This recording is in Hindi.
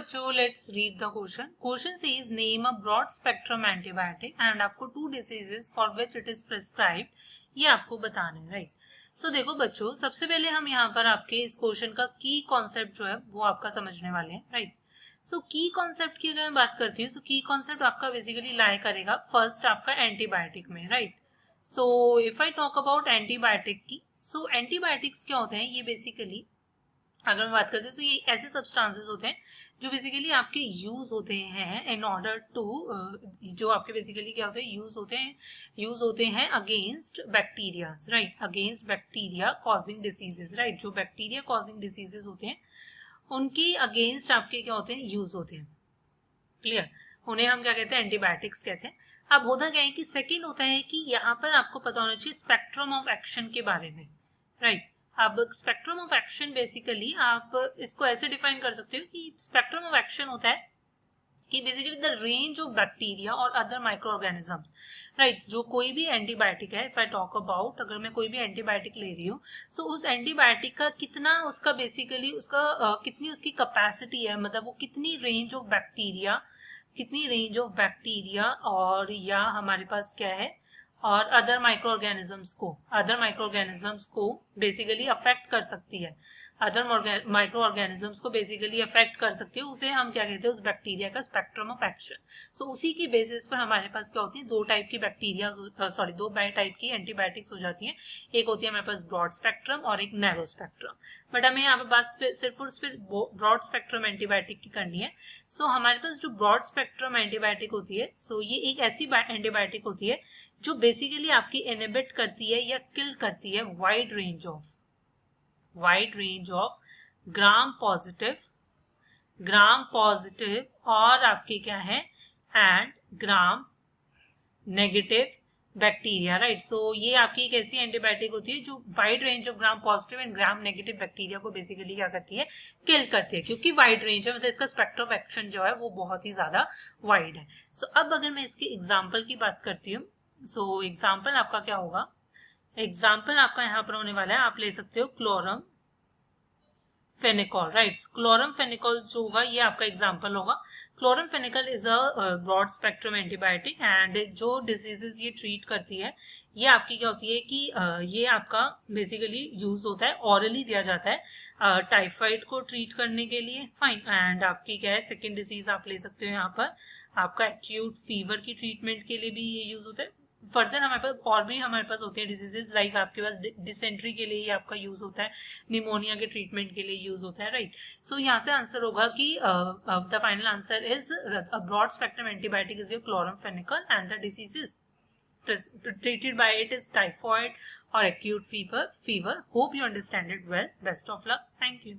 बच्चों let's read the question. Question says name a broad spectrum antibiotic and आपको 2 diseases for which it is prescribed, ये आपको बताना है, राइट. सो देखो बच्चों, सबसे पहले हम यहाँ पर आपके इस क्वेश्चन का की कॉन्सेप्ट जो है वो आपका समझने वाले हैं, राइट. सो की कॉन्सेप्ट की अगर मैं बात करती हूँ, सो की कॉन्सेप्ट आपका बेसिकली लाई करेगा फर्स्ट आपका एंटीबायोटिक में, right. So if I talk about antibiotic की, सो एंटीबायोटिक्स क्या होते हैं, ये बेसिकली अगर मैं बात करते हैं तो ये ऐसे सब्सटेंसेस होते हैं जो बेसिकली आपके यूज होते हैं इन ऑर्डर टू, जो आपके बेसिकली क्या होते हैं, यूज होते हैं against bacteria, right, against bacteria causing diseases, right. जो बैक्टीरिया कॉजिंग डिसीजेस होते हैं उनकी अगेंस्ट आपके क्या होते हैं, यूज होते हैं. क्लियर. उन्हें हम क्या कहते हैं, एंटीबायोटिक्स कहते हैं. अब होता क्या है कि सेकेंड होता है कि यहाँ पर आपको पता होना चाहिए स्पेक्ट्रम ऑफ एक्शन के बारे में, राइट. अब स्पेक्ट्रम ऑफ एक्शन बेसिकली आप इसको ऐसे डिफाइन कर सकते हो कि स्पेक्ट्रम ऑफ एक्शन होता है कि basically the range of bacteria और अदर माइक्रो ऑर्गेनिजम्स, राइट. जो कोई भी एंटीबायोटिक है, इफ आई टॉक अबाउट, अगर मैं कोई भी एंटीबायोटिक ले रही हूँ, सो उस एंटीबायोटिक का कितना उसका बेसिकली उसका कितनी उसकी कैपेसिटी है, मतलब वो कितनी रेंज ऑफ बैक्टीरिया और या हमारे पास क्या है, और अदर माइक्रो ऑर्गेनिजम्स को बेसिकली अफेक्ट कर सकती है, अदर माइक्रो ऑर्गेनिजम्स को बेसिकली अफेक्ट कर सकती है, उसे हम क्या कहते हैं, उस बैक्टीरिया का स्पेक्ट्रम ऑफ एक्शन. सो उसी की बेसिस पर हमारे पास क्या होती है, दो टाइप की एंटीबायोटिक्स हो जाती हैं. एक होती है हमारे पास ब्रॉड स्पेक्ट्रम और एक नैरो स्पेक्ट्रम. बट हमें यहाँ पे बात सिर्फ और सिर्फ ब्रॉड स्पेक्ट्रम एंटीबायोटिक की करनी है. सो हमारे पास जो ब्रॉड स्पेक्ट्रम एंटीबायोटिक होती है, सो ये एक ऐसी एंटीबायोटिक होती है जो बेसिकली आपकी इनहिबिट करती है या किल करती है wide range of gram positive और आपके क्या है, and gram negative bacteria, right. So ये आपकी एक ऐसी एंटीबायोटिक होती है जो wide range of gram positive and gram negative bacteria को बेसिकली क्या करती है, किल करती है, क्योंकि वाइड रेंज है, मतलब इसका स्पेक्ट्रम ऑफ एक्शन जो है वो बहुत ही ज्यादा वाइड है. सो अब अगर मैं इसके एग्जाम्पल की बात करती हूँ, सो एग्जाम्पल आपका क्या होगा, एग्जाम्पल आपका यहाँ पर होने वाला है, आप ले सकते हो क्लोरम फेनिकॉल, राइट. क्लोरम फेनिकॉल जो होगा ये आपका एग्जाम्पल होगा. Chloramphenicol is a broad spectrum antibiotic and जो डिजीजेस ये ट्रीट करती है, ये आपकी क्या होती है कि ये आपका बेसिकली यूज होता है, ऑरली दिया जाता है टाइफाइड को ट्रीट करने के लिए, फाइन. एंड आपकी क्या है, सेकेंड डिजीज आप ले सकते हो यहाँ पर, आपका एक्यूट फीवर की ट्रीटमेंट के लिए भी ये यूज होता है. फर्दर हमारे पास और भी हमारे पास होते हैं डिजीजेस, लाइक आपके पास डिसेंट्री के लिए आपका यूज होता है, निमोनिया के ट्रीटमेंट के लिए यूज होता है, राइट. सो यहाँ से आंसर होगा कि the final answer is a broad spectrum antibiotic is your chloramphenicol and the diseases treated by it is typhoid or acute fever. Hope you understand it well. Best of luck. Thank you.